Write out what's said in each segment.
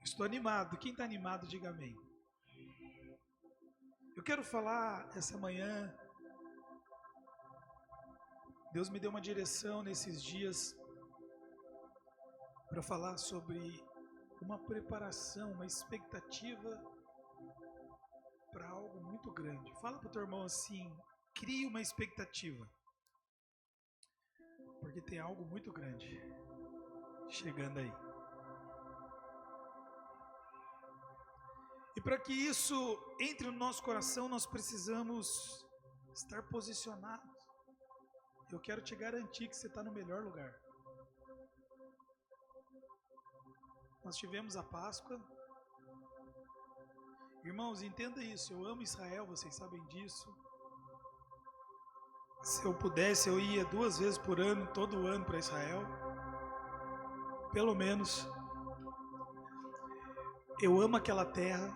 Estou animado. Quem está animado, diga amém. Eu quero falar essa manhã. Deus me deu uma direção nesses dias para falar sobre uma preparação, uma expectativa para algo muito grande. Fala para o teu irmão assim: crie uma expectativa, porque tem algo muito grande chegando aí. E para que isso entre no nosso coração, nós precisamos estar posicionados. Eu quero te garantir que você está no melhor lugar. Nós tivemos a Páscoa. Irmãos, entenda isso. Eu amo Israel, vocês sabem disso. Se eu pudesse, eu ia 2 vezes por ano, todo ano para Israel. Pelo menos. Eu amo aquela terra.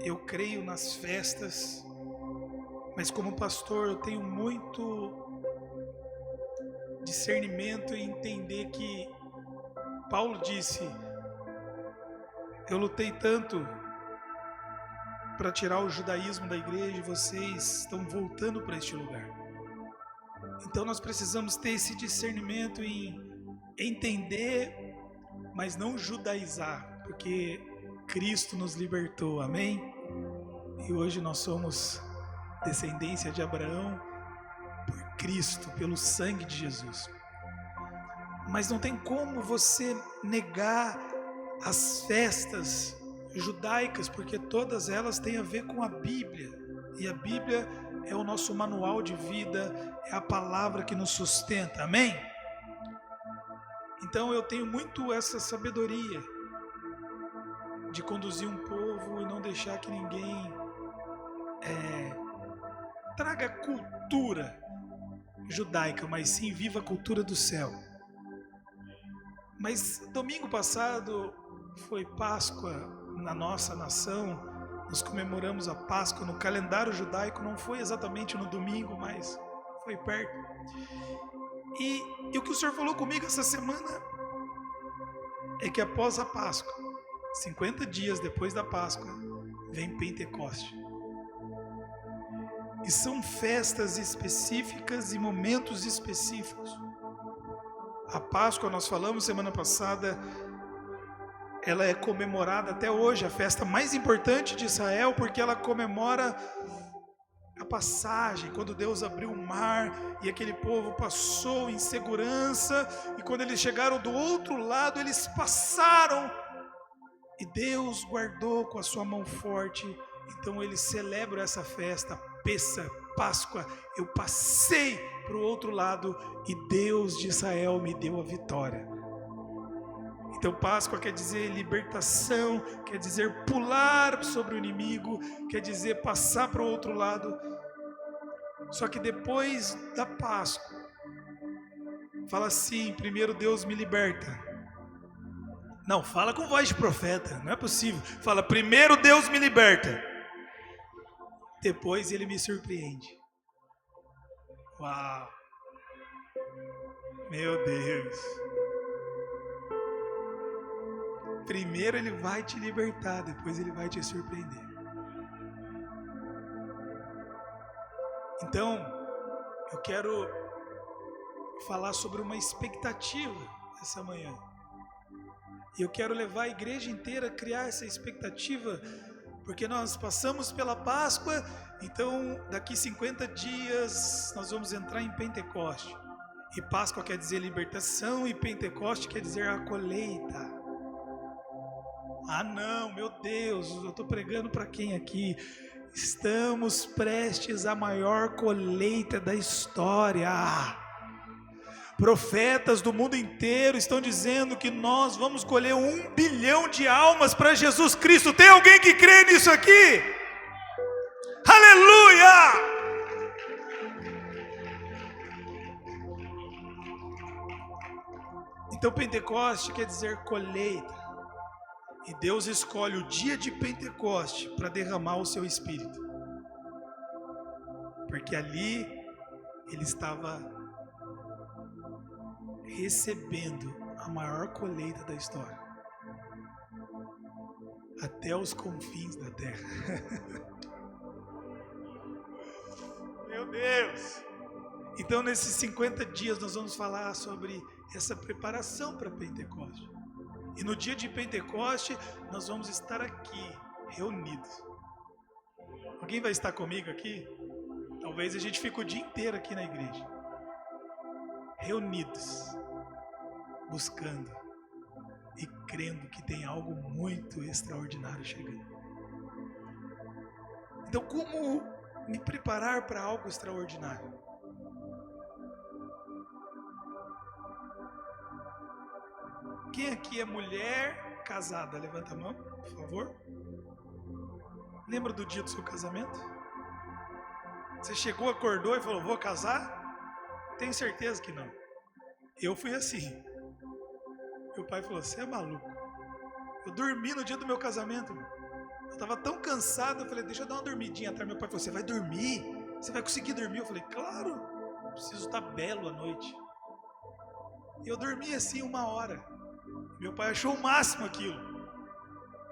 Eu creio nas festas. Mas como pastor, eu tenho muito discernimento em entender que Paulo disse: eu lutei tanto para tirar o judaísmo da igreja e vocês estão voltando para este lugar. Então nós precisamos ter esse discernimento em entender, mas não judaizar, porque Cristo nos libertou, amém? E hoje nós somos descendência de Abraão por Cristo, pelo sangue de Jesus. Mas não tem como você negar as festas judaicas, porque todas elas têm a ver com a Bíblia. E a Bíblia é o nosso manual de vida, é a palavra que nos sustenta, amém? Então eu tenho muito essa sabedoria de conduzir um povo e não deixar que ninguém traga cultura judaica, mas sim viva a cultura do céu. Mas domingo passado foi Páscoa na nossa nação, nós comemoramos a Páscoa no calendário judaico, não foi exatamente no domingo, mas foi perto. E o que o Senhor falou comigo essa semana é que após a Páscoa, 50 dias depois da Páscoa, vem Pentecoste. E são festas específicas e momentos específicos. A Páscoa, nós falamos semana passada, ela é comemorada até hoje, a festa mais importante de Israel, porque ela comemora a passagem, quando Deus abriu o mar e aquele povo passou em segurança, e quando eles chegaram do outro lado, eles passaram e Deus guardou com a sua mão forte. Então eles celebram essa festa, Páscoa, eu passei para o outro lado e Deus de Israel me deu a vitória. Então Páscoa quer dizer libertação, quer dizer pular sobre o inimigo, quer dizer passar para o outro lado. Só que depois da Páscoa, fala assim: primeiro Deus me liberta. Não, fala com voz de profeta, não é possível. Fala: primeiro Deus me liberta, depois Ele me surpreende. Uau! Meu Deus! Primeiro Ele vai te libertar, depois Ele vai te surpreender. Então, eu quero falar sobre uma expectativa essa manhã. E eu quero levar a igreja inteira a criar essa expectativa, porque nós passamos pela Páscoa, então daqui 50 dias nós vamos entrar em Pentecoste. E Páscoa quer dizer libertação e Pentecoste quer dizer a colheita. Ah não, meu Deus, eu estou pregando para quem aqui? Estamos prestes à maior colheita da história. Profetas do mundo inteiro estão dizendo que nós vamos colher 1 bilhão de almas para Jesus Cristo. Tem alguém que crê nisso aqui? Aleluia! Então Pentecoste quer dizer colheita. E Deus escolhe o dia de Pentecoste para derramar o seu Espírito. Porque ali Ele estava recebendo a maior colheita da história. até os confins da terra. Meu Deus! Então, nesses 50 dias, nós vamos falar sobre essa preparação para Pentecoste. E no dia de Pentecoste, nós vamos estar aqui, reunidos. Alguém vai estar comigo aqui? Talvez a gente fique o dia inteiro aqui na igreja. Reunidos, buscando e crendo que tem algo muito extraordinário chegando. Então, como me preparar para algo extraordinário? Quem aqui é mulher casada? Levanta a mão, por favor. Lembra do dia do seu casamento? Você chegou, acordou e falou, vou casar? Tenho certeza que não. Eu fui assim. Meu pai falou, você é maluco. Eu dormi no dia do meu casamento. Eu estava tão cansado, eu falei, deixa eu dar uma dormidinha atrás. Meu pai falou, você vai dormir? Você vai conseguir dormir? Eu falei, claro, preciso estar belo à noite. E eu dormi assim 1 hora. Meu pai achou o máximo aquilo.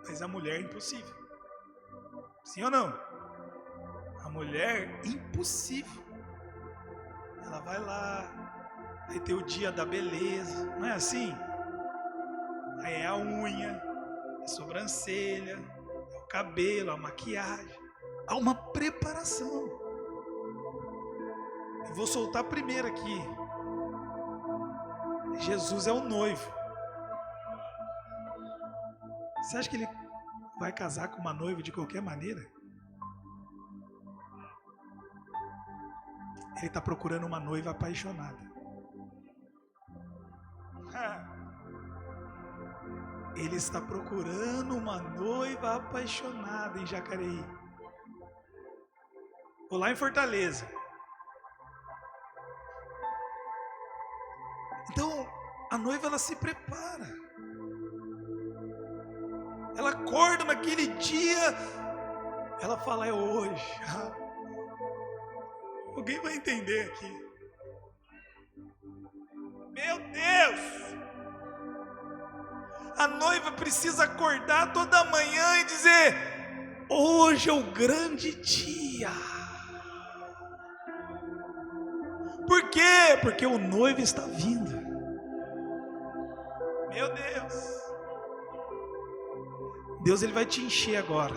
Mas a mulher é impossível. Sim ou não? A mulher, impossível. Ela vai lá, aí tem o dia da beleza, não é assim? Aí é a unha, a sobrancelha, é o cabelo, a maquiagem. Há uma preparação. Eu vou soltar primeiro aqui. Jesus é o noivo. Você acha que ele vai casar com uma noiva de qualquer maneira? Ele está procurando uma noiva apaixonada. Ele está procurando uma noiva apaixonada em Jacareí. Ou lá em Fortaleza. Então, a noiva, ela se prepara. Ela acorda naquele dia, ela fala, é hoje. Alguém vai entender aqui. Meu Deus! A noiva precisa acordar toda manhã e dizer, hoje é o grande dia. Por quê? Porque o noivo está vindo. Meu Deus! Deus, ele vai te encher agora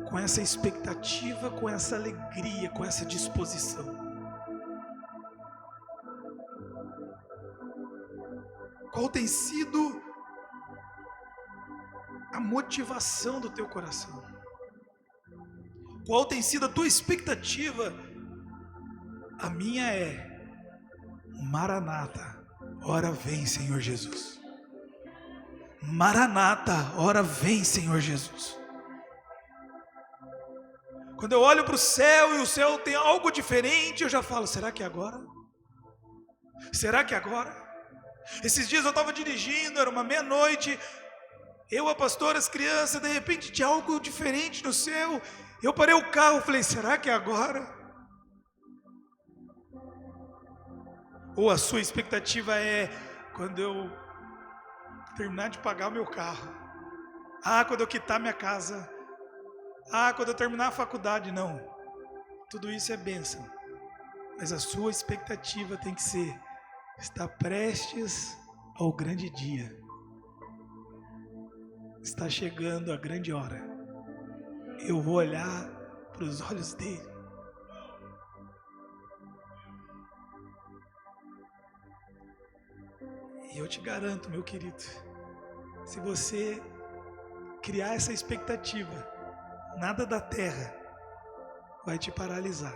com essa expectativa, com essa alegria, com essa disposição. Qual tem sido a motivação do teu coração? Qual tem sido a tua expectativa? A minha é, Maranata, ora vem, Senhor Jesus. Maranata, ora vem, Senhor Jesus. Quando eu olho para o céu e o céu tem algo diferente, eu já falo, será que é agora? Será que é agora? Esses dias eu estava dirigindo, era uma meia-noite, eu, a pastora, as crianças, de repente tinha algo diferente no céu. Eu parei o carro, falei, será que é agora? Ou a sua expectativa é quando eu terminar de pagar o meu carro? Quando eu quitar minha casa? Quando eu terminar a faculdade? Não. Tudo isso é bênção. Mas a sua expectativa tem que ser, está prestes ao grande dia. Está chegando a grande hora. Eu vou olhar para os olhos dele. E eu te garanto, meu querido, se você criar essa expectativa, nada da terra vai te paralisar.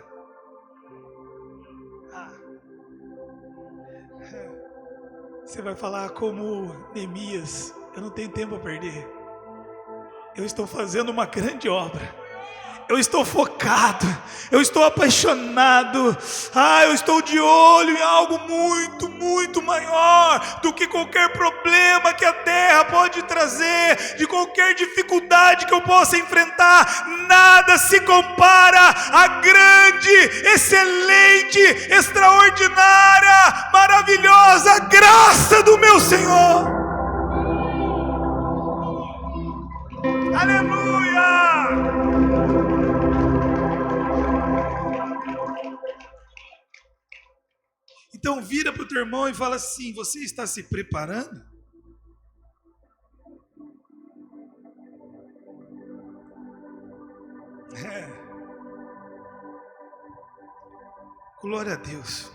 Você vai falar como Neemias, eu não tenho tempo a perder. Eu estou fazendo uma grande obra. Eu estou focado, eu estou apaixonado, eu estou de olho em algo muito, muito maior do que qualquer problema que a terra pode trazer, de qualquer dificuldade que eu possa enfrentar. Nada se compara à grande, excelente, extraordinária, maravilhosa graça do meu Senhor. Então vira para o teu irmão e fala assim: você está se preparando? Glória a Deus.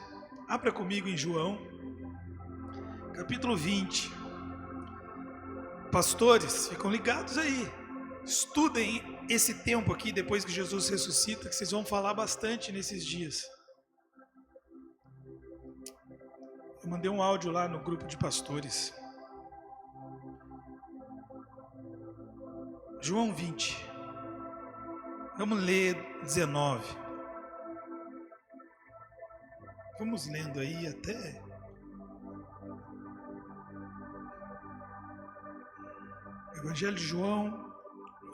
Abra comigo em João, capítulo 20. Pastores, ficam ligados aí. Estudem esse tempo aqui, depois que Jesus ressuscita, que vocês vão falar bastante nesses dias. Eu mandei um áudio lá no grupo de pastores. João 20. Vamos ler 19. Vamos lendo aí até... Evangelho de João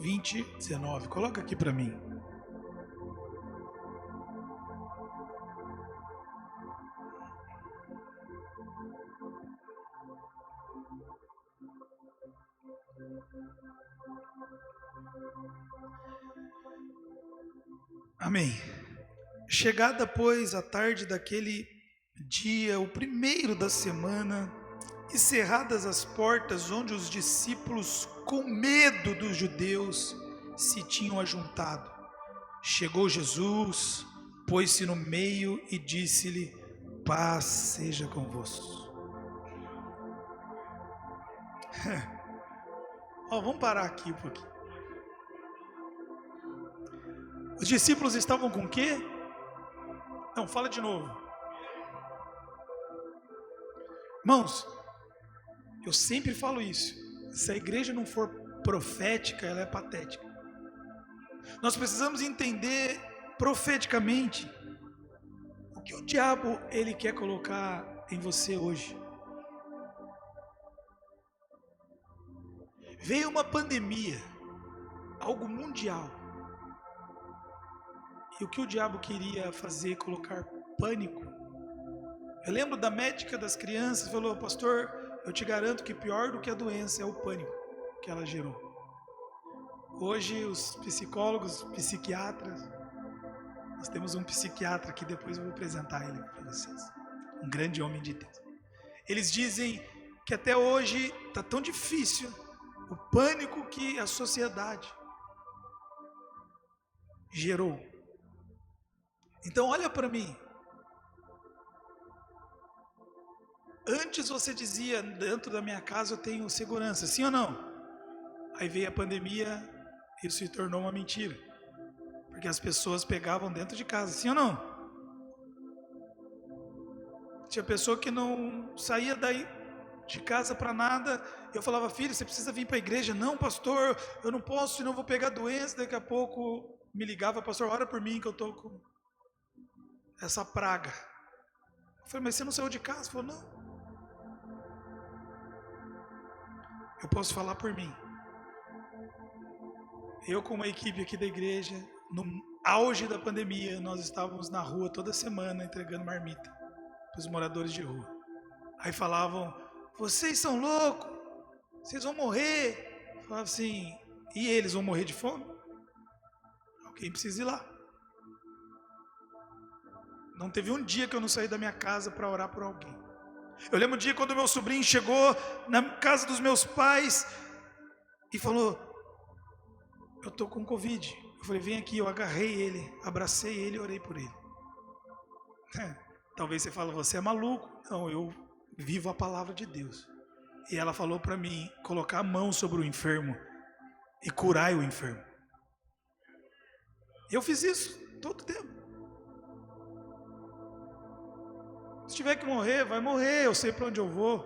20, 19. Coloca aqui para mim. Amém. Chegada, pois, a tarde daquele dia, o primeiro da semana, e cerradas as portas onde os discípulos, com medo dos judeus, se tinham ajuntado, chegou Jesus, pôs-se no meio e disse-lhe: paz seja convosco. Vamos parar aqui um pouquinho. Os discípulos estavam com o quê? Não, fala de novo. Irmãos, eu sempre falo isso. Se a igreja não for profética, ela é patética. Nós precisamos entender profeticamente o que o diabo ele quer colocar em você hoje. Veio uma pandemia, algo mundial. E o que o diabo queria fazer? Colocar pânico. Eu lembro da médica das crianças, falou: pastor, eu te garanto que pior do que a doença é o pânico que ela gerou. Hoje os psicólogos, psiquiatras, nós temos um psiquiatra que depois eu vou apresentar ele para vocês, um grande homem de Deus. Eles dizem que até hoje está tão difícil o pânico que a sociedade gerou. Então olha para mim. Antes você dizia: dentro da minha casa eu tenho segurança, sim ou não? Aí veio a pandemia, isso se tornou uma mentira, porque as pessoas pegavam dentro de casa, sim ou não? Tinha pessoa que não saía daí de casa para nada. Eu falava: filho, você precisa vir para a igreja. Não, pastor, eu não posso, senão eu vou pegar doença. Daqui a pouco me ligava: pastor, ora por mim que eu estou com essa praga. Eu falei: mas você não saiu de casa? Ele falou: não. Eu posso falar por mim. Eu, com uma equipe aqui da igreja, no auge da pandemia, nós estávamos na rua toda semana entregando marmita para os moradores de rua. Aí falavam: vocês são loucos, vocês vão morrer. Eu falava assim: e eles vão morrer de fome? Alguém precisa ir lá. Não teve um dia que eu não saí da minha casa para orar por alguém. Eu lembro um dia quando meu sobrinho chegou na casa dos meus pais e falou: eu estou com Covid. Eu falei: vem aqui. Eu agarrei ele, abracei ele e orei por ele. Talvez você fale: você é maluco. Não, eu vivo a palavra de Deus. E ela falou para mim colocar a mão sobre o enfermo e curar o enfermo. Eu fiz isso todo tempo. Se tiver que morrer, vai morrer. Eu sei para onde eu vou.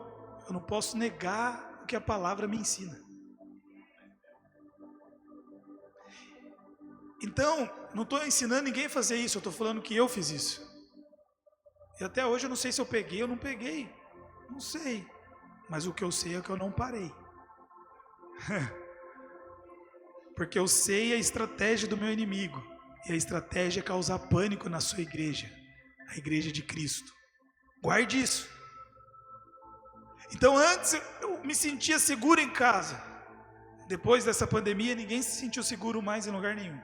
Eu não posso negar o que a palavra me ensina. Então, não estou ensinando ninguém a fazer isso. Eu estou falando que eu fiz isso. E até hoje eu não sei se eu peguei ou não peguei. Não sei. Mas o que eu sei é que eu não parei. Porque eu sei a estratégia do meu inimigo. E a estratégia é causar pânico na sua igreja. A igreja de Cristo. Guarde isso. Então antes eu me sentia seguro em casa. Depois dessa pandemia ninguém se sentiu seguro mais em lugar nenhum.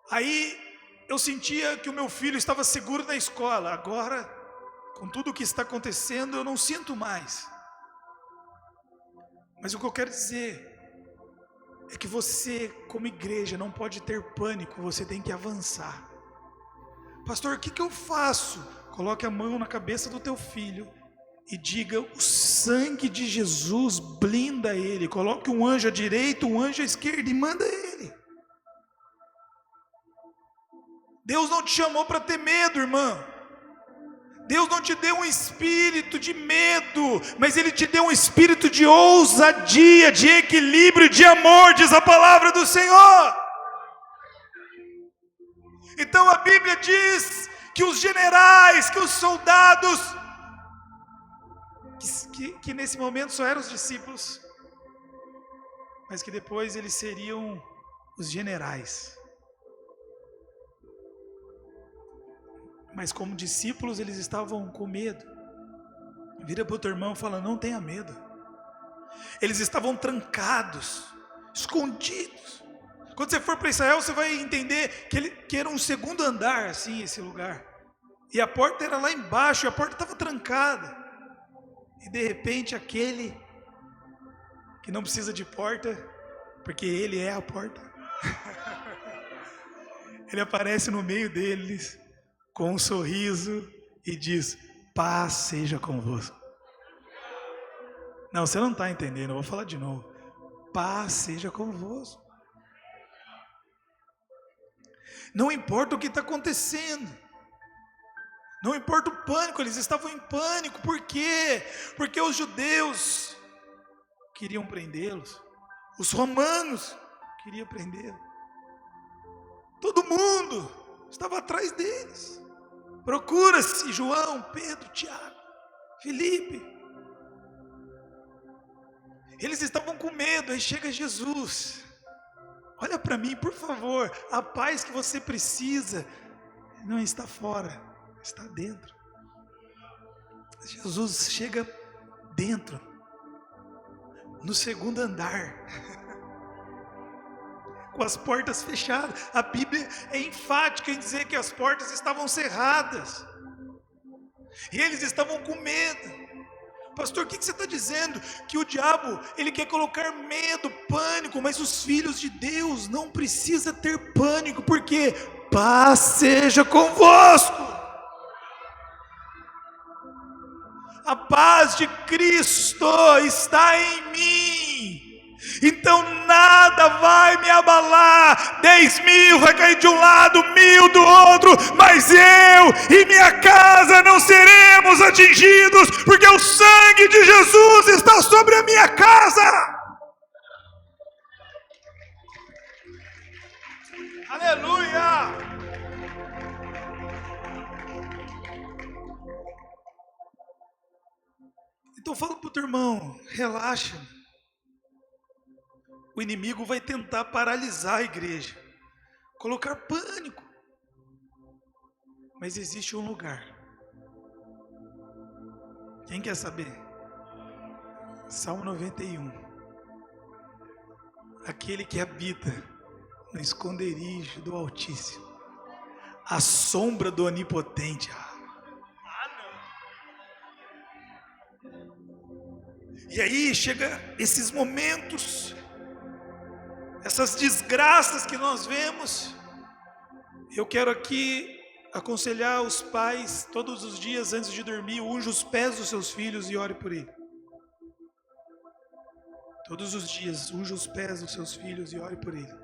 Aí eu sentia que o meu filho estava seguro na escola. Agora, com tudo o que está acontecendo, eu não sinto mais. Mas o que eu quero dizer é que você, como igreja, não pode ter pânico, você tem que avançar. Pastor, o que eu faço? Coloque a mão na cabeça do teu filho e diga: o sangue de Jesus blinda ele. Coloque um anjo à direita, um anjo à esquerda e manda ele. Deus não te chamou para ter medo, irmã. Deus não te deu um espírito de medo, mas Ele te deu um espírito de ousadia, de equilíbrio, de amor, diz a palavra do Senhor. Então a Bíblia diz que os generais, que os soldados, que nesse momento só eram os discípulos, mas que depois eles seriam os generais. Mas como discípulos eles estavam com medo. Vira para o teu irmão e fala: não tenha medo. Eles estavam trancados, escondidos. Quando você for para Israel, você vai entender que era um segundo andar, assim, esse lugar. E a porta era lá embaixo, e a porta estava trancada. E de repente aquele que não precisa de porta, porque ele é a porta, ele aparece no meio deles, com um sorriso, e diz: paz seja convosco. Não, você não está entendendo, eu vou falar de novo. Paz seja convosco. Não importa o que está acontecendo, não importa o pânico, eles estavam em pânico. Por quê? Porque os judeus queriam prendê-los, os romanos queriam prendê-los, todo mundo estava atrás deles. Procura-se João, Pedro, Tiago, Felipe. Eles estavam com medo. Aí chega Jesus: olha para mim, por favor. A paz que você precisa não está fora, está dentro. Jesus chega dentro, no segundo andar, com as portas fechadas. A Bíblia é enfática em dizer que as portas estavam cerradas, e eles estavam com medo. Pastor, o que você está dizendo? Que o diabo, ele quer colocar medo, pânico, mas os filhos de Deus não precisam ter pânico, porque paz seja convosco. A paz de Cristo está em mim. Então nada vai me abalar. 10.000 vai cair de um lado, 1.000 do outro, mas eu e minha casa não seremos atingidos, porque o sangue de Jesus está sobre a minha casa. Aleluia! Então fala para o teu irmão: relaxa. O inimigo vai tentar paralisar a igreja, colocar pânico. Mas existe um lugar. Quem quer saber? Salmo 91. Aquele que habita no esconderijo do Altíssimo, à sombra do Onipotente. E aí chega esses momentos, essas desgraças que nós vemos. Eu quero aqui aconselhar os pais: todos os dias antes de dormir, unja os pés dos seus filhos e ore por ele. Todos os dias, unja os pés dos seus filhos e ore por ele.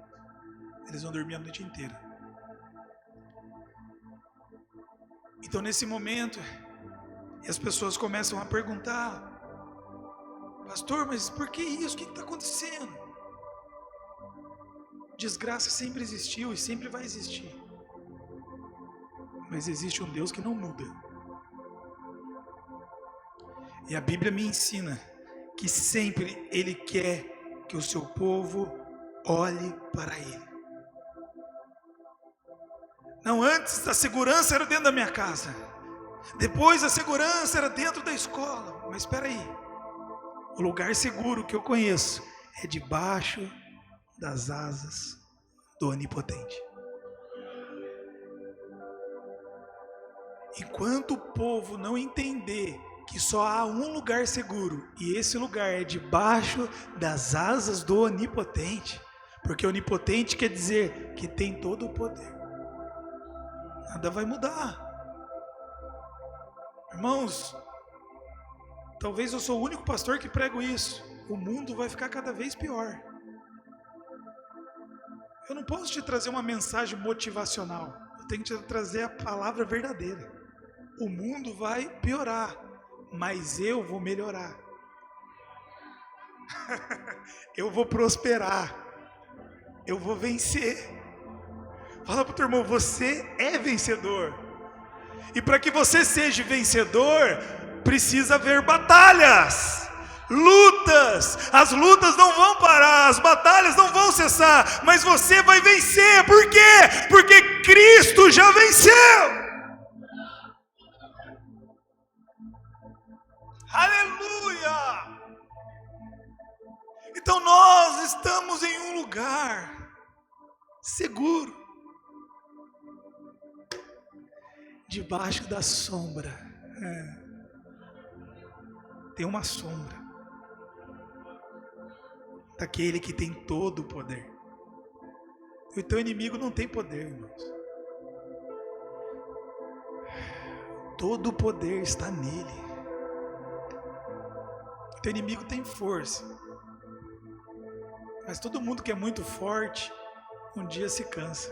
Eles vão dormir a noite inteira. Então nesse momento, as pessoas começam a perguntar: pastor, mas por que isso? O que está acontecendo? Desgraça sempre existiu e sempre vai existir. Mas existe um Deus que não muda. E a Bíblia me ensina que sempre Ele quer que o seu povo olhe para Ele. Não, antes a segurança era dentro da minha casa, depois a segurança era dentro da escola. Mas espera aí, o lugar seguro que eu conheço é debaixo das asas do Onipotente. Enquanto o povo não entender que só há um lugar seguro, e esse lugar é debaixo das asas do Onipotente, porque Onipotente quer dizer que tem todo o poder, nada vai mudar. Irmãos, talvez eu sou o único pastor que prego isso. O mundo vai ficar cada vez pior. Eu não posso te trazer uma mensagem motivacional. Eu tenho que te trazer a palavra verdadeira. O mundo vai piorar, mas eu vou melhorar. Eu vou prosperar. Eu vou vencer. Fala para o teu irmão, você é vencedor. E para que você seja vencedor, precisa haver batalhas, lutas. As lutas não vão parar, as batalhas não vão cessar, mas você vai vencer. Por quê? Porque Cristo já venceu. Aleluia! Então nós estamos em um lugar seguro, debaixo da sombra. Tem uma sombra daquele que tem todo o poder. O teu inimigo não tem poder, irmãos. Todo o poder está nele. O teu inimigo tem força, mas todo mundo que é muito forte um dia se cansa.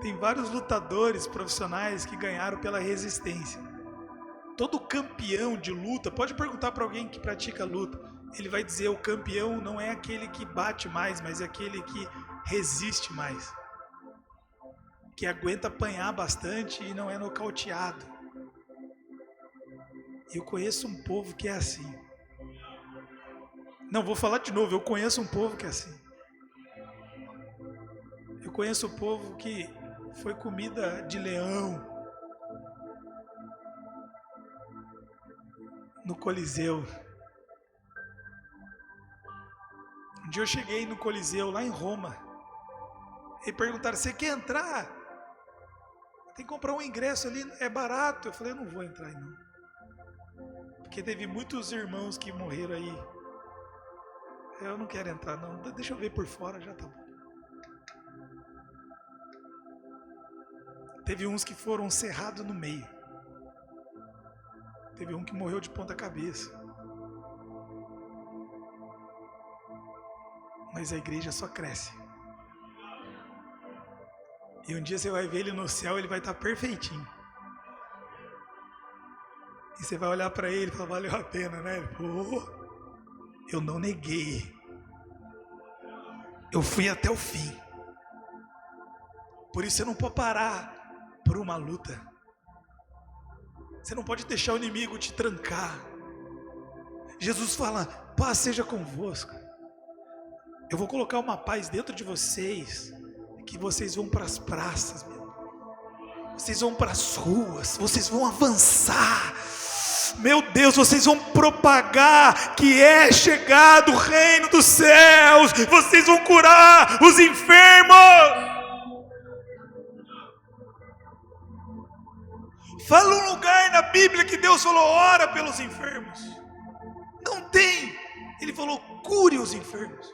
Tem vários lutadores profissionais que ganharam pela resistência. Todo campeão de luta, pode perguntar para alguém que pratica luta, ele vai dizer: o campeão não é aquele que bate mais, mas é aquele que resiste mais, que aguenta apanhar bastante e não é nocauteado. Eu conheço um povo que é assim. Não, vou falar de novo, eu conheço um povo que é assim. Eu conheço um povo que foi comida de leão no Coliseu. Um dia eu cheguei no Coliseu, lá em Roma, e perguntaram: você quer entrar? Tem que comprar um ingresso ali, é barato. Eu falei: eu não vou entrar aí não. Porque teve muitos irmãos que morreram aí. Eu não quero entrar não, deixa eu ver por fora, já tá bom. Teve uns que foram cerrados no meio. Teve um que morreu de ponta cabeça. Mas a igreja só cresce. E um dia você vai ver ele no céu, ele vai estar perfeitinho. E você vai olhar para ele e falar: valeu a pena, né? Pô, eu não neguei. Eu fui até o fim. Por isso você não pode parar por uma luta. Você não pode deixar o inimigo te trancar. Jesus fala: paz seja convosco. Eu vou colocar uma paz dentro de vocês, que vocês vão para as praças, vocês vão para as ruas, vocês vão avançar. Meu Deus, vocês vão propagar que é chegado o reino dos céus. Vocês vão curar os enfermos. Fala um lugar na Bíblia que Deus falou: ora pelos enfermos. Não tem. Ele falou: cure os enfermos.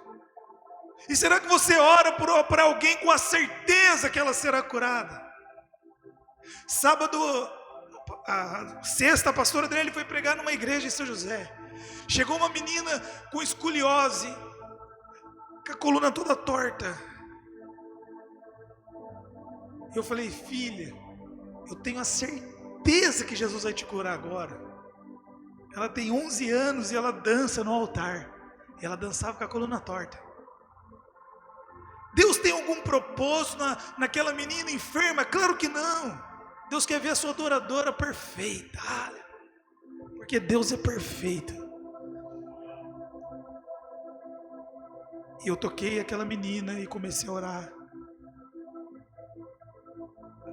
E será que você ora para alguém com a certeza que ela será curada? Sábado, a sexta, a pastora dele foi pregar numa igreja em São José. Chegou uma menina com escoliose, com a coluna toda torta. Eu falei: filha, eu tenho a certeza que Jesus vai te curar agora. Ela tem 11 anos e ela dança no altar. E ela dançava com a coluna torta. Deus tem algum propósito naquela menina enferma? Claro que não. Deus quer ver a sua adoradora perfeita. Porque Deus é perfeito. E eu toquei aquela menina e comecei a orar.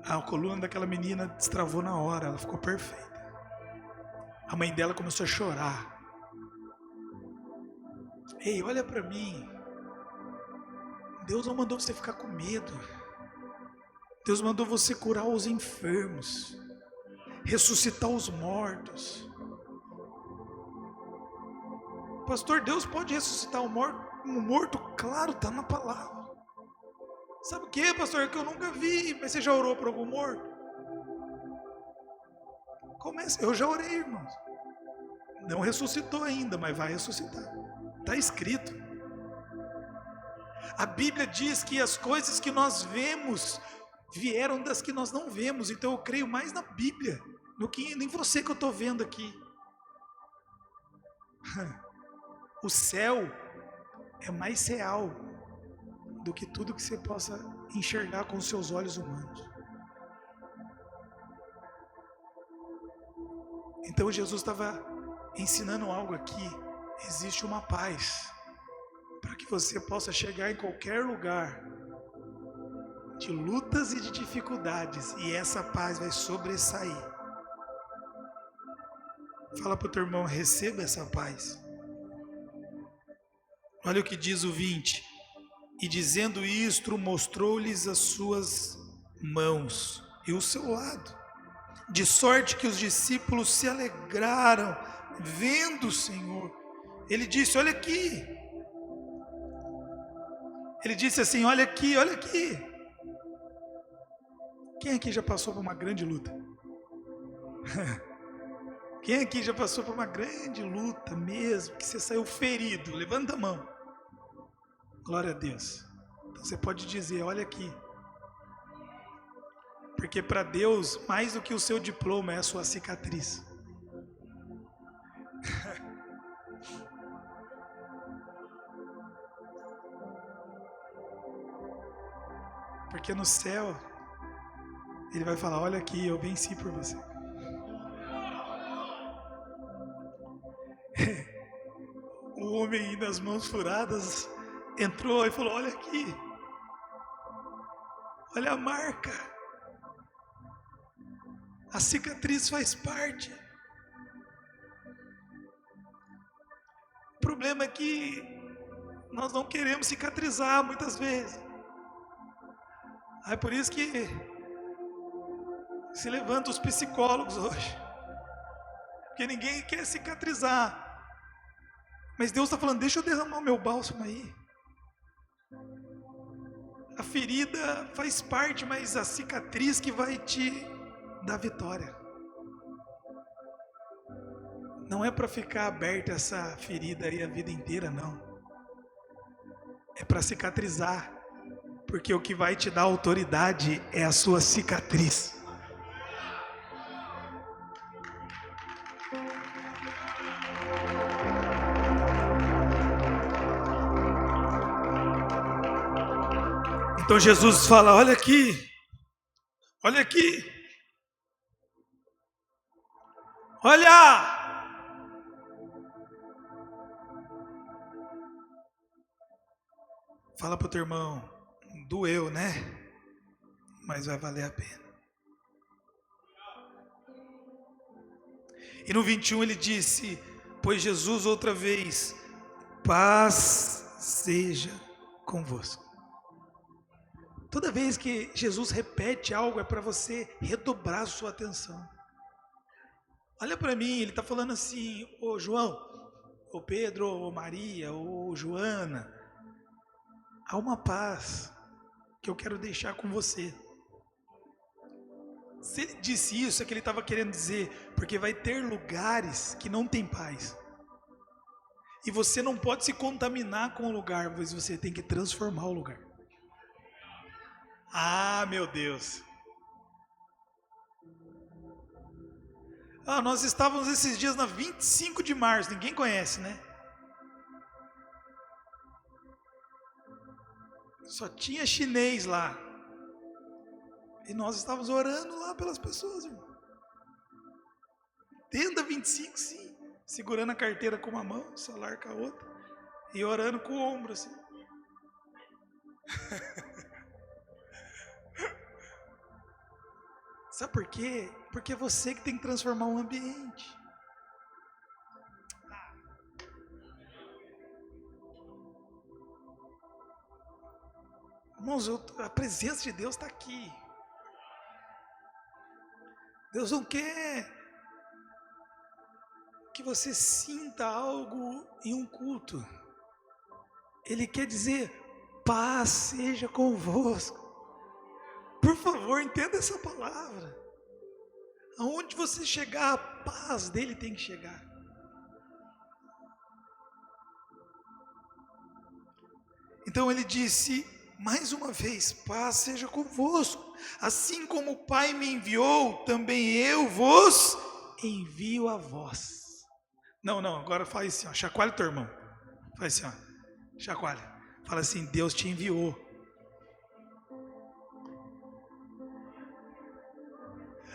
A coluna daquela menina destravou na hora, ela ficou perfeita. A mãe dela começou a chorar. Ei, olha para mim. Deus não mandou você ficar com medo. Deus mandou você curar os enfermos, ressuscitar os mortos. Pastor, Deus pode ressuscitar um morto? Claro, está na palavra. Sabe o que, pastor? É que eu nunca vi. Mas você já orou por algum morto? Eu já orei, irmãos. Não ressuscitou ainda, mas vai ressuscitar. Está escrito. A Bíblia diz que as coisas que nós vemos vieram das que nós não vemos. Então eu creio mais na Bíblia do que em você que eu estou vendo aqui. O céu é mais real do que tudo que você possa enxergar com os seus olhos humanos. Então Jesus estava ensinando algo aqui. Existe uma paz para que você possa chegar em qualquer lugar de lutas e de dificuldades, e essa paz vai sobressair. Fala para o teu irmão, receba essa paz. Olha o que diz o 20. E dizendo isto, mostrou-lhes as suas mãos e o seu lado. De sorte que os discípulos se alegraram vendo o Senhor. Ele disse, olha aqui. Ele disse assim, olha aqui, olha aqui. Quem aqui já passou por uma grande luta? Quem aqui já passou por uma grande luta mesmo, que você saiu ferido? Levanta a mão. Glória a Deus. Então você pode dizer, olha aqui. Porque para Deus, mais do que o seu diploma é a sua cicatriz. Porque no céu, Ele vai falar, olha aqui, eu venci por você. O homem das mãos furadas entrou e falou, olha aqui. Olha a marca. A cicatriz faz parte. O problema é que nós não queremos cicatrizar muitas vezes. É por isso que se levantam os psicólogos hoje. Porque ninguém quer cicatrizar. Mas Deus está falando, deixa eu derramar o meu bálsamo aí. A ferida faz parte, mas a cicatriz que vai te dar vitória. Não é para ficar aberta essa ferida aí a vida inteira, não. É para cicatrizar. Porque o que vai te dar autoridade é a sua cicatriz. Então Jesus fala, olha aqui. Olha aqui. Olha! Fala para o teu irmão, doeu, né? Mas vai valer a pena. E no 21 ele disse, pois Jesus outra vez, paz seja convosco. Toda vez que Jesus repete algo é para você redobrar a sua atenção. Olha para mim, ele está falando assim, ô João, ô Pedro, ô Maria, ô Joana, há uma paz que eu quero deixar com você. Se ele disse isso, é que ele estava querendo dizer, porque vai ter lugares que não tem paz. E você não pode se contaminar com o lugar, mas você tem que transformar o lugar. Ah, meu Deus. Nós estávamos esses dias na 25 de março, ninguém conhece, né? Só tinha chinês lá. E nós estávamos orando lá pelas pessoas, irmão. Dentro da 25, sim. Segurando a carteira com uma mão, o celular com a outra. E orando com o ombro, assim. Sabe por quê? Porque é você que tem que transformar o ambiente. Irmãos, a presença de Deus está aqui. Deus não quer que você sinta algo em um culto. Ele quer dizer, paz seja convosco. Por favor, entenda essa palavra. Aonde você chegar, a paz dele tem que chegar. Então ele disse, mais uma vez, paz seja convosco. Assim como o Pai me enviou, também eu vos envio a vós. Não, agora faz assim, ó, chacoalha o teu irmão. Faz assim, ó, chacoalha. Fala assim, Deus te enviou.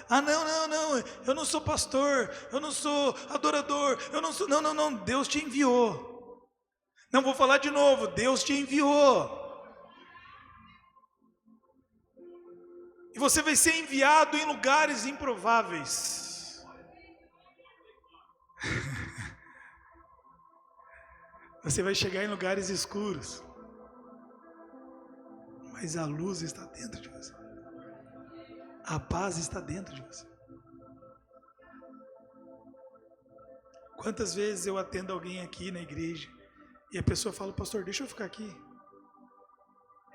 Ah, não, eu não sou pastor, eu não sou adorador, eu não sou... Não, Deus te enviou. Não, vou falar de novo, Deus te enviou. E você vai ser enviado em lugares improváveis. Você vai chegar em lugares escuros. Mas a luz está dentro de você. A paz está dentro de você. Quantas vezes eu atendo alguém aqui na igreja e a pessoa fala, pastor, deixa eu ficar aqui.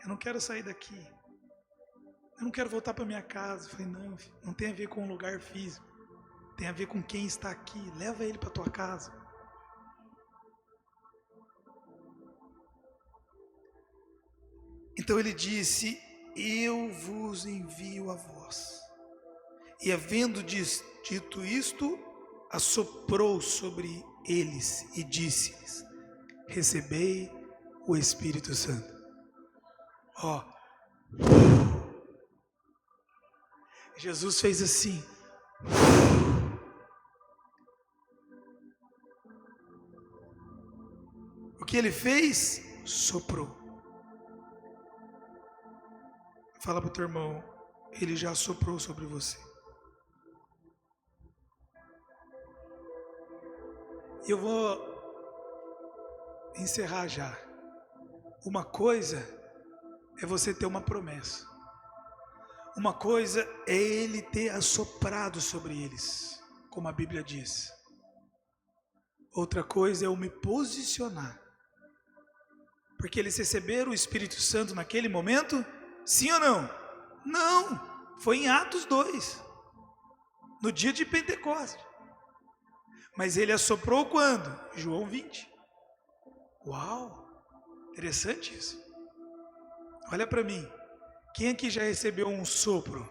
Eu não quero sair daqui. Eu não quero voltar para minha casa. Eu falei, não tem a ver com o lugar físico. Tem a ver com quem está aqui. Leva ele para a tua casa. Então ele disse, eu vos envio a vós. E havendo dito isto, assoprou sobre eles e disse-lhes, recebei o Espírito Santo. Jesus fez assim. O que ele fez? Soprou. Fala para o teu irmão, ele já soprou sobre você. Eu vou encerrar já. Uma coisa é você ter uma promessa. Uma coisa é ele ter assoprado sobre eles, como a Bíblia diz. Outra coisa é eu me posicionar. Porque eles receberam o Espírito Santo naquele momento? Sim ou não? Não, foi em Atos 2, no dia de Pentecostes. Mas ele assoprou quando? João 20. Uau, interessante isso. Olha para mim, quem aqui já recebeu um sopro,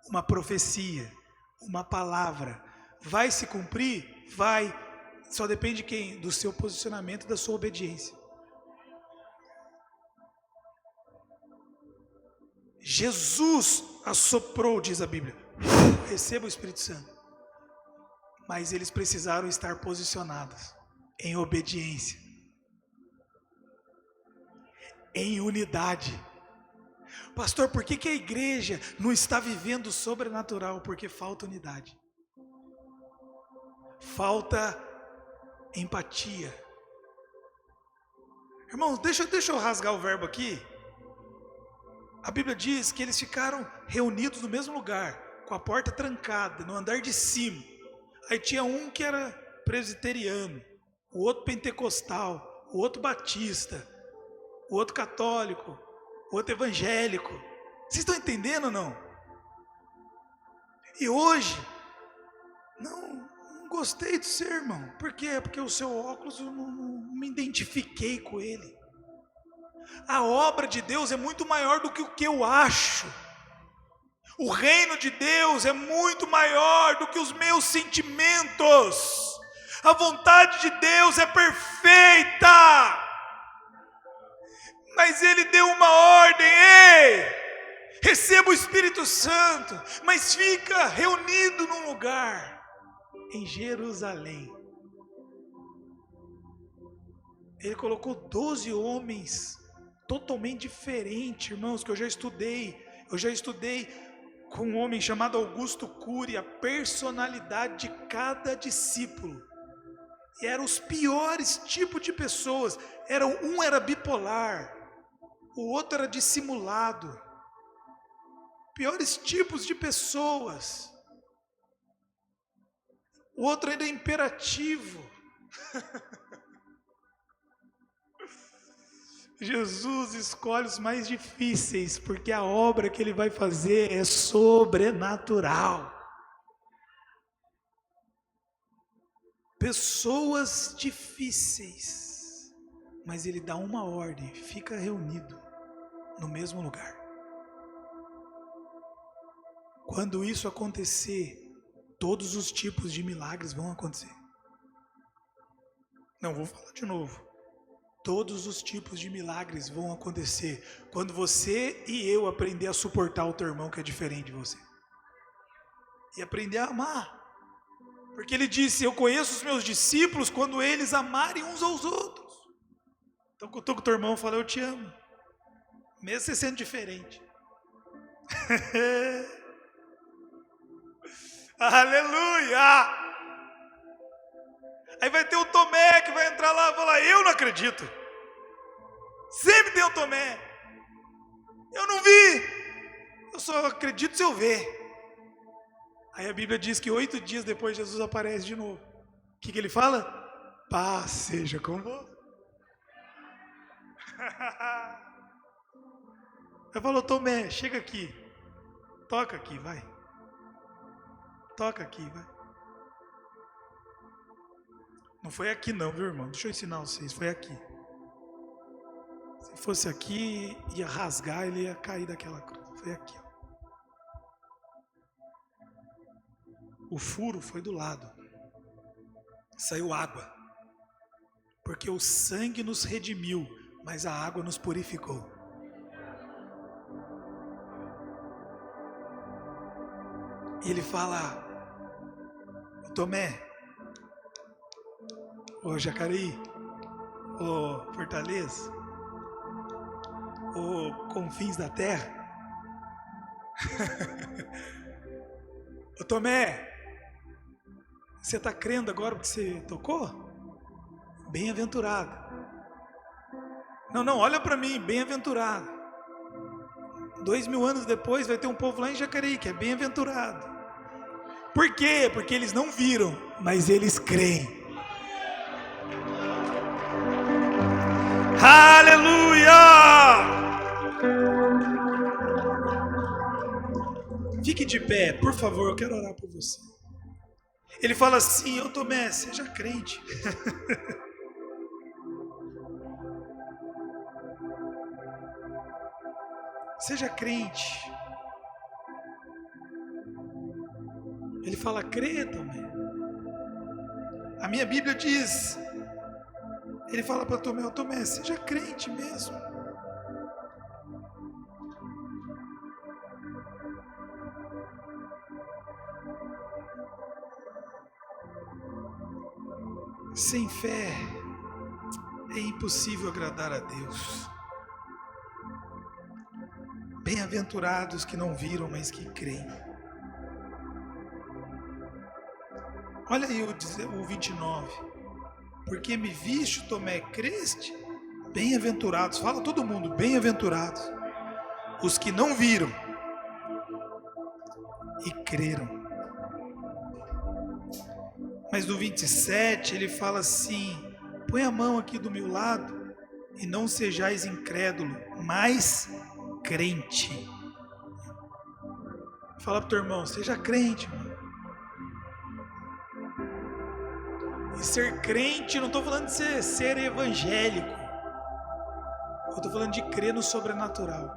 uma profecia, uma palavra? Vai se cumprir? Vai, só depende de quem? Do seu posicionamento, da sua obediência. Jesus assoprou, diz a Bíblia, receba o Espírito Santo. Mas eles precisaram estar posicionados em obediência, em unidade. Pastor, por que a igreja não está vivendo o sobrenatural? Porque falta unidade, falta empatia. Irmãos, deixa eu rasgar o verbo aqui. A Bíblia diz que eles ficaram reunidos no mesmo lugar, com a porta trancada, no andar de cima. Aí tinha um que era presbiteriano, o outro pentecostal, o outro batista, o outro católico, o outro evangélico. Vocês estão entendendo ou não? E hoje, não gostei do seu irmão. Por quê? Porque o seu óculos eu não me identifiquei com ele. A obra de Deus é muito maior do que o que eu acho. O reino de Deus é muito maior do que os meus sentimentos. A vontade de Deus é perfeita. Mas ele deu uma ordem, ei, receba o Espírito Santo, mas fica reunido num lugar, em Jerusalém. Ele colocou 12 homens, totalmente diferentes, irmãos, que eu já estudei com um homem chamado Augusto Cury, a personalidade de cada discípulo. E eram os piores tipos de pessoas. Um era bipolar, o outro era dissimulado. Piores tipos de pessoas. O outro ainda é imperativo. Jesus escolhe os mais difíceis, porque a obra que ele vai fazer é sobrenatural. Pessoas difíceis, mas ele dá uma ordem, fica reunido no mesmo lugar. Quando isso acontecer, todos os tipos de milagres vão acontecer. Não, vou falar de novo. Todos os tipos de milagres vão acontecer quando você e eu aprender a suportar o teu irmão que é diferente de você. E aprender a amar. Porque ele disse, eu conheço os meus discípulos quando eles amarem uns aos outros. Então, quando eu tô com o teu irmão, eu falo, eu te amo. Mesmo você sendo diferente. Aleluia! Aí vai ter o Tomé que vai entrar lá e falar, eu não acredito. Sempre tem o Tomé. Eu não vi. Eu só acredito se eu ver. Aí a Bíblia diz que 8 dias depois Jesus aparece de novo. O que ele fala? Paz seja convosco. Aí falou, Tomé, chega aqui. Toca aqui, vai. Toca aqui, vai. Não foi aqui não, viu, irmão? Deixa eu ensinar vocês, foi aqui. Se fosse aqui, ia rasgar, ele ia cair daquela cruz. Foi aqui, ó. O furo foi do lado. Saiu água. Porque o sangue nos redimiu, mas a água nos purificou. E ele fala, Tomé, ô Jacareí, ô Fortaleza, ô Confins da Terra, ô Tomé, você está crendo agora porque você tocou? Bem-aventurado. Não, olha para mim, bem-aventurado. 2000 anos depois vai ter um povo lá em Jacareí que é bem-aventurado. Por quê? Porque eles não viram, mas eles creem. Aleluia! Fique de pé, por favor, eu quero orar por você. Ele fala assim, ô Tomé, seja crente. Seja crente. Ele fala, crê, Tomé. A minha Bíblia diz, ele fala para Tomé, ô Tomé, seja crente mesmo. Sem fé é impossível agradar a Deus. Bem-aventurados que não viram, mas que creem. Olha aí o 29. Porque me viste, Tomé, creste? Bem-aventurados, fala todo mundo, bem-aventurados. Os que não viram e creram. Mas no 27 ele fala assim, põe a mão aqui do meu lado e não sejais incrédulo, mas crente. Fala pro teu irmão, seja crente, mano. E ser crente, não estou falando de ser evangélico. Eu estou falando de crer no sobrenatural.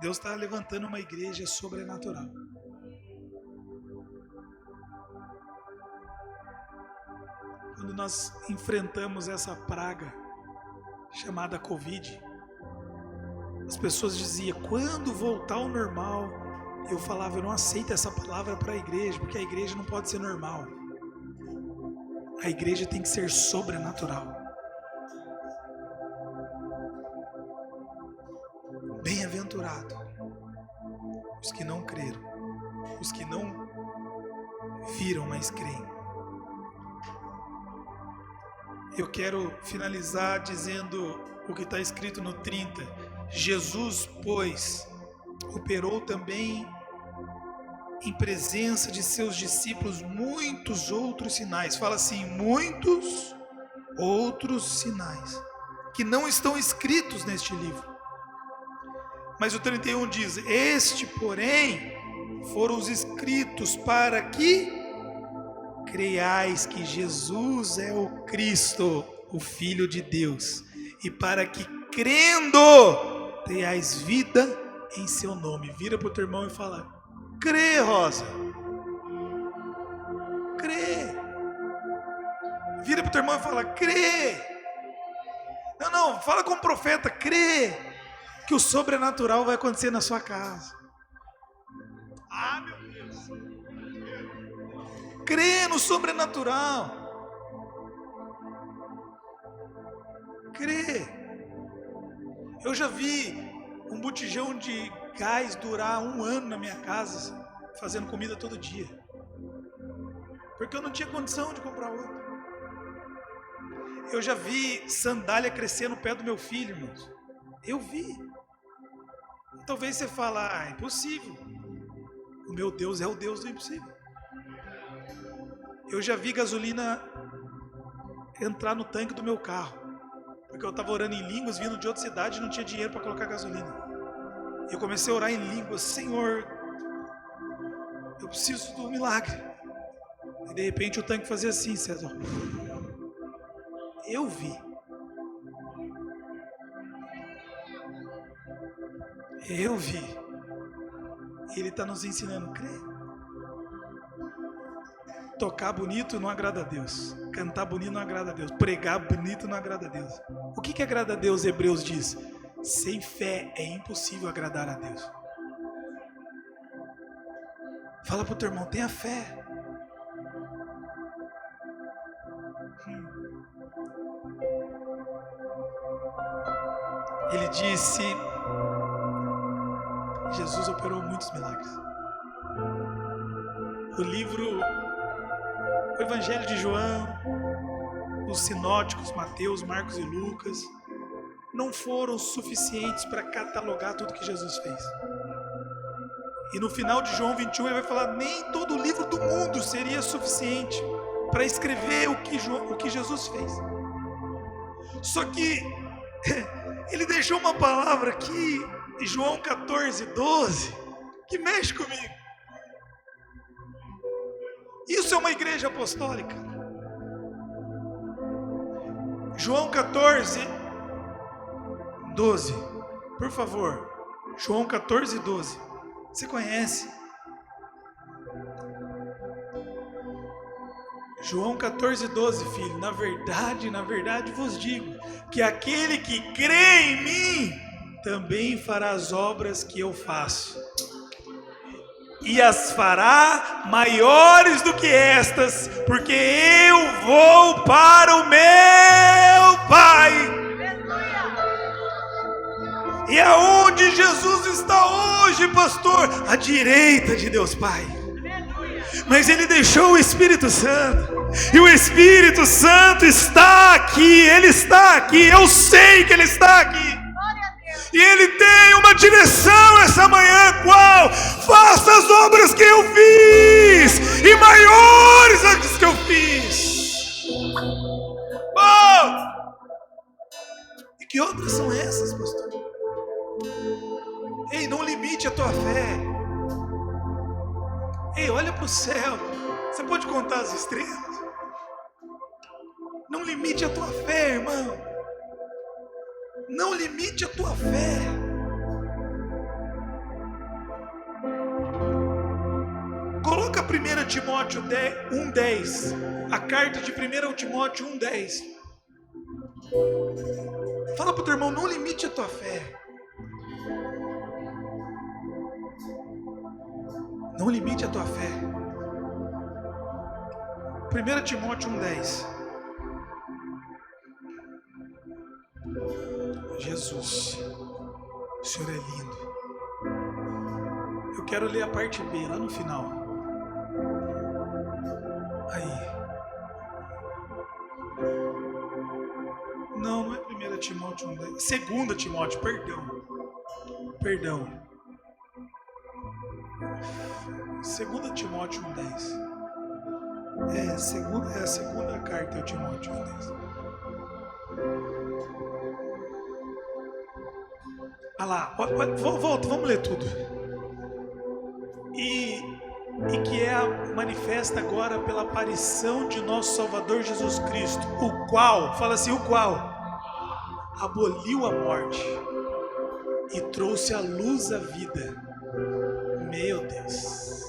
Deus está levantando uma igreja sobrenatural. Quando nós enfrentamos essa praga chamada Covid, as pessoas diziam, quando voltar ao normal? Eu falava, eu não aceito essa palavra para a igreja, porque a igreja não pode ser normal. A igreja tem que ser sobrenatural. Bem-aventurado os que não creram, os que não viram, mas creem. Eu quero finalizar dizendo o que está escrito no 30. Jesus, pois, operou também em presença de seus discípulos muitos outros sinais. Fala assim, muitos outros sinais, que não estão escritos neste livro. Mas o 31 diz, este, porém, foram os escritos para que creiais que Jesus é o Cristo, o Filho de Deus, e para que, crendo, tenhais vida em seu nome. Vira para o teu irmão e fala, crê, Rosa, crê. Vira para o teu irmão e fala, crê. Não, fala como profeta, crê que o sobrenatural vai acontecer na sua casa. Ah, meu Deus. Crê no sobrenatural. Crê. Eu já vi um botijão de gás durar 1 ano na minha casa, fazendo comida todo dia. Porque eu não tinha condição de comprar outro. Eu já vi sandália crescer no pé do meu filho, irmãos. Eu vi. Talvez você fale, é impossível. O meu Deus é o Deus do impossível. Eu já vi gasolina entrar no tanque do meu carro. Porque eu estava orando em línguas, vindo de outra cidade e não tinha dinheiro para colocar gasolina. Eu comecei a orar em línguas, Senhor, eu preciso do milagre. E de repente o tanque fazia assim, César. Eu vi. Eu vi. E Ele está nos ensinando a crer. Tocar bonito não agrada a Deus. Cantar bonito não agrada a Deus. Pregar bonito não agrada a Deus. O que agrada a Deus, Hebreus diz? Sem fé é impossível agradar a Deus. Fala para o teu irmão, tenha fé. Ele disse, Jesus operou muitos milagres. O Evangelho de João, os sinóticos, Mateus, Marcos e Lucas, não foram suficientes para catalogar tudo que Jesus fez. E no final de João 21 ele vai falar, nem todo o livro do mundo seria suficiente para escrever o que Jesus fez. Só que ele deixou uma palavra aqui, em João 14:12, que mexe comigo. Isso é uma igreja apostólica. João 14:12, por favor. João 14:12. Você conhece? João 14:12, filho. Na verdade vos digo, que aquele que crê em mim, também fará as obras que eu faço. E as fará maiores do que estas, porque eu vou para o meu Pai. E aonde Jesus está hoje, pastor? À direita de Deus Pai. Mas Ele deixou o Espírito Santo. E o Espírito Santo está aqui. Ele está aqui. Eu sei que Ele está aqui. E Ele tem uma direção essa manhã. Qual? Faça as obras que eu fiz. E maiores as que eu fiz. Oh! E que obras são essas, pastor? Ei, não limite a tua fé. Ei, olha para o céu. Você pode contar as estrelas? Não limite a tua fé, irmão. Não limite a tua fé. Coloca 1 Timóteo 1:10. A carta de 1 Timóteo 1:10. Fala para o teu irmão, não limite a tua fé. Não limite a tua fé. 1 Timóteo 1:10. Jesus, o Senhor é lindo. Eu quero ler a parte B, lá no final. Aí. Não é 1 Timóteo 1:10. 2 Timóteo, perdão. 2 Timóteo 1,10. É a segunda carta de Timóteo 1,10. Olha lá, volta, vamos ler tudo. E que é manifesta agora pela aparição de nosso Salvador Jesus Cristo, o qual, fala assim, o qual aboliu a morte e trouxe à luz a vida. Meu Deus.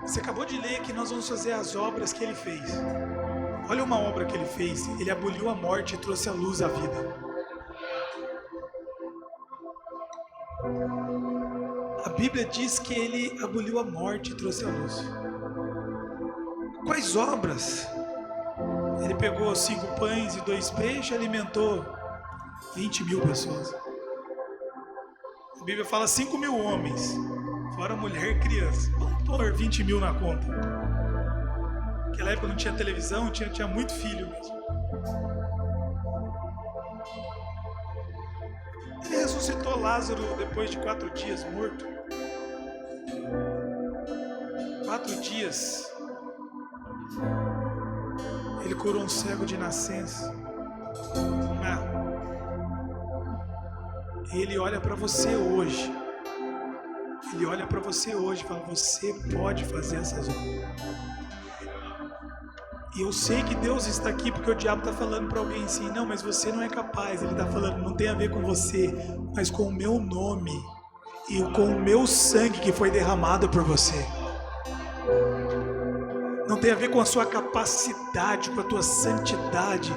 Você acabou de ler que nós vamos fazer as obras que ele fez. Olha uma obra que ele fez. Ele aboliu a morte e trouxe à luz a vida. A Bíblia diz que ele aboliu a morte e trouxe a luz. Quais obras? Ele pegou 5 pães e 2 peixes e alimentou 20.000 pessoas. A Bíblia fala 5.000 homens, fora mulher e criança. Vamos pôr 20.000 na conta. Naquela época não tinha televisão, tinha muito filho mesmo. Ele ressuscitou Lázaro depois de 4 dias morto. 4 dias. Ele curou um cego de nascença. Ele olha para você hoje. Ele olha para você hoje e fala: você pode fazer essas obras. E eu sei que Deus está aqui porque o diabo está falando para alguém assim: não, mas você não é capaz. Ele está falando: não tem a ver com você, mas com o meu nome e com o meu sangue que foi derramado por você. Não tem a ver com a sua capacidade, com a tua santidade.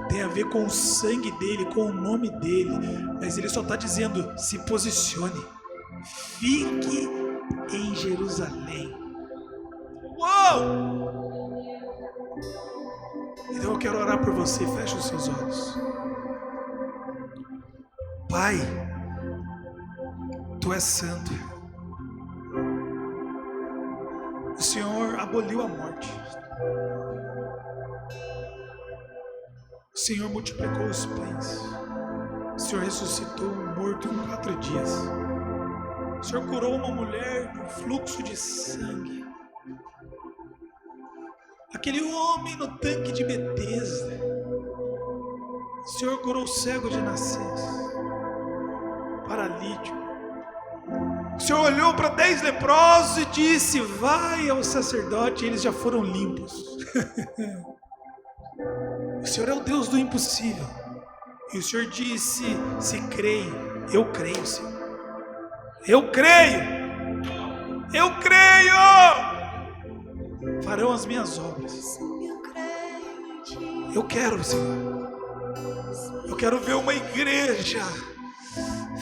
Tem a ver com o sangue dele, com o nome dele. Mas ele só está dizendo: se posicione. Fique em Jerusalém. Uou! Então eu quero orar por você. Feche os seus olhos. Pai, Tu és santo. O Senhor aboliu a morte. O Senhor multiplicou os pães. O Senhor ressuscitou um morto em 4 dias. O Senhor curou uma mulher de um fluxo de sangue. Aquele homem no tanque de Betesda. O Senhor curou o cego de nascença, paralítico. O Senhor olhou para 10 leprosos e disse: vai ao sacerdote, eles já foram limpos. O Senhor é o Deus do impossível. E o Senhor disse: se creio, eu creio, Senhor. Eu creio. Eu creio. Farão as minhas obras. Eu quero, Senhor. Eu quero ver uma igreja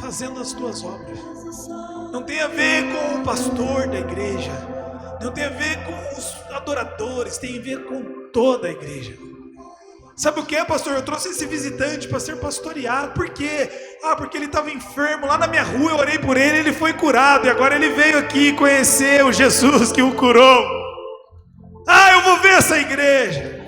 fazendo as tuas obras. Não tem a ver com o pastor da igreja, não tem a ver com os adoradores, tem a ver com toda a igreja. Sabe o que, pastor? Eu trouxe esse visitante para ser pastoreado. Por quê? Porque ele estava enfermo lá na minha rua, eu orei por ele, ele foi curado, e agora ele veio aqui conhecer o Jesus que o curou. Eu vou ver essa igreja.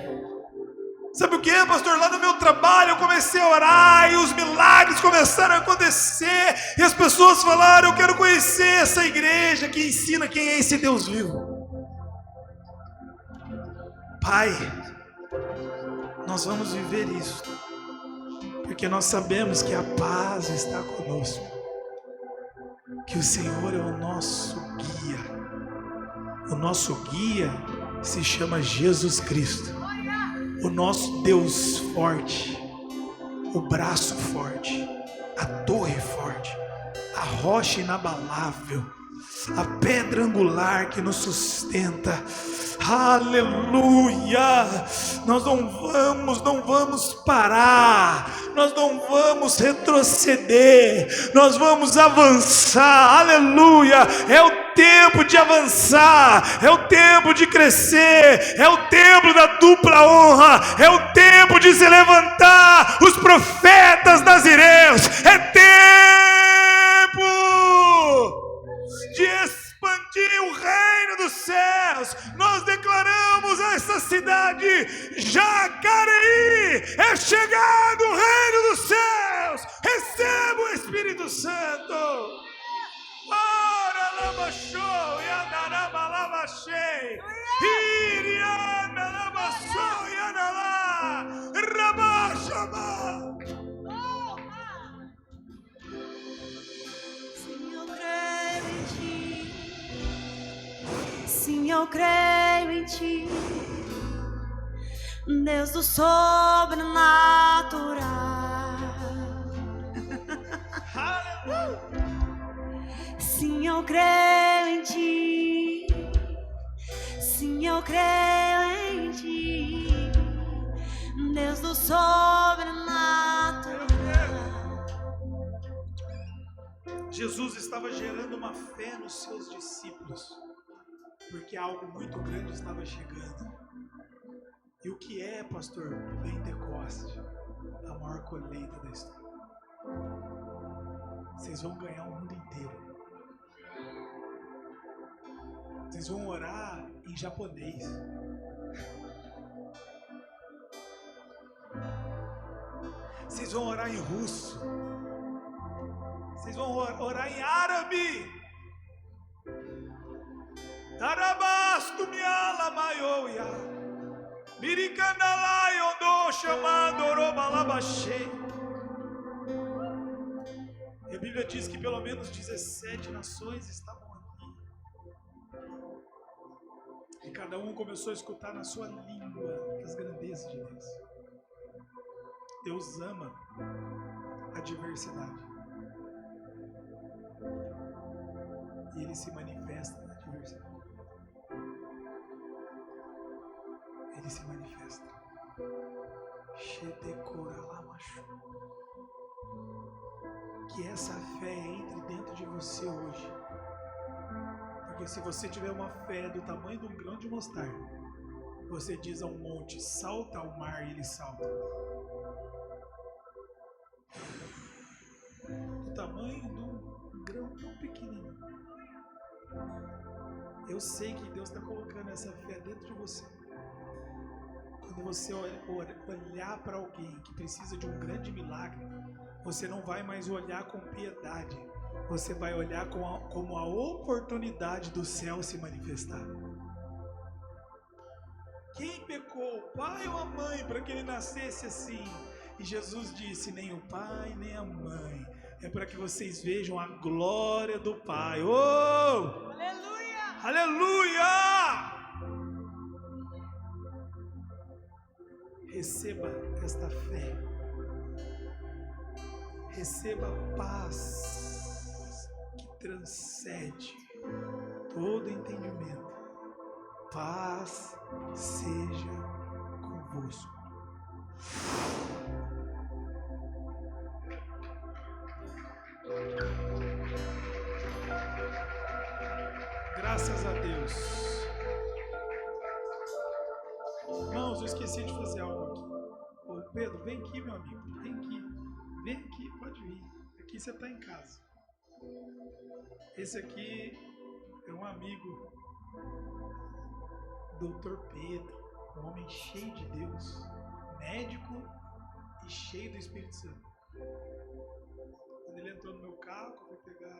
Sabe o que, pastor? Lá no meu trabalho eu comecei a orar e os milagres começaram a acontecer. E as pessoas falaram: eu quero conhecer essa igreja que ensina quem é esse Deus vivo. Pai, nós vamos viver isso, porque nós sabemos que a paz está conosco. Que o Senhor é o nosso guia. O nosso guia se chama Jesus Cristo. O nosso Deus forte, o braço forte, a torre forte, a rocha inabalável, a pedra angular que nos sustenta. Aleluia! Nós não vamos parar, nós não vamos retroceder, nós vamos avançar. Aleluia! É o tempo de avançar, é o tempo de crescer, é o tempo da dupla honra, é o tempo de se levantar os profetas nazireus, é tempo de expandir o reino dos céus. Nós declaramos a essa cidade: Jacareí, é chegado o reino dos céus. Receba o Espírito Santo. Sim, eu creio em ti, Deus do sobrenatural. Sim, eu creio em ti. Sim, eu creio em ti, Deus do sobrenatural. Jesus estava gerando uma fé nos seus discípulos, porque algo muito grande estava chegando. E o que é, pastor, Pentecoste? A maior colheita da história. Vocês vão ganhar o mundo inteiro. Vocês vão orar em japonês. Vocês vão orar em russo. Vocês vão orar em árabe. Tarabastu miala maioia. Miricandalai ondo chamando orobalabachei. E a Bíblia diz que pelo menos 17 nações estavam aqui. E cada um começou a escutar na sua língua as grandezas de Deus. Deus ama a diversidade. E Ele se manifesta na diversidade. Ele se manifesta. Que essa fé entre dentro de você hoje. Porque se você tiver uma fé do tamanho de um grão de mostarda, você diz a um monte, salta ao mar, e ele salta. Do tamanho de um grão tão pequenininho. Eu sei que Deus está colocando essa fé dentro de você. Quando você olhar para alguém que precisa de um grande milagre, você não vai mais olhar com piedade. Você vai olhar como a oportunidade do céu se manifestar. Quem pecou, o pai ou a mãe, para que ele nascesse assim? E Jesus disse, nem o pai, nem a mãe. É para que vocês vejam a glória do Pai. Oh! Aleluia! Aleluia! Receba esta fé. Receba a paz que transcende todo entendimento. Paz seja convosco. Graças a Deus. Irmãos, eu esqueci de fazer algo aqui. Ô Pedro, vem aqui, meu amigo. Vem aqui. Vem aqui, pode vir. Aqui você está em casa. Esse aqui é um amigo, Dr. Pedro, um homem cheio de Deus, médico e cheio do Espírito Santo. Quando ele entrou no meu carro, eu fui pegar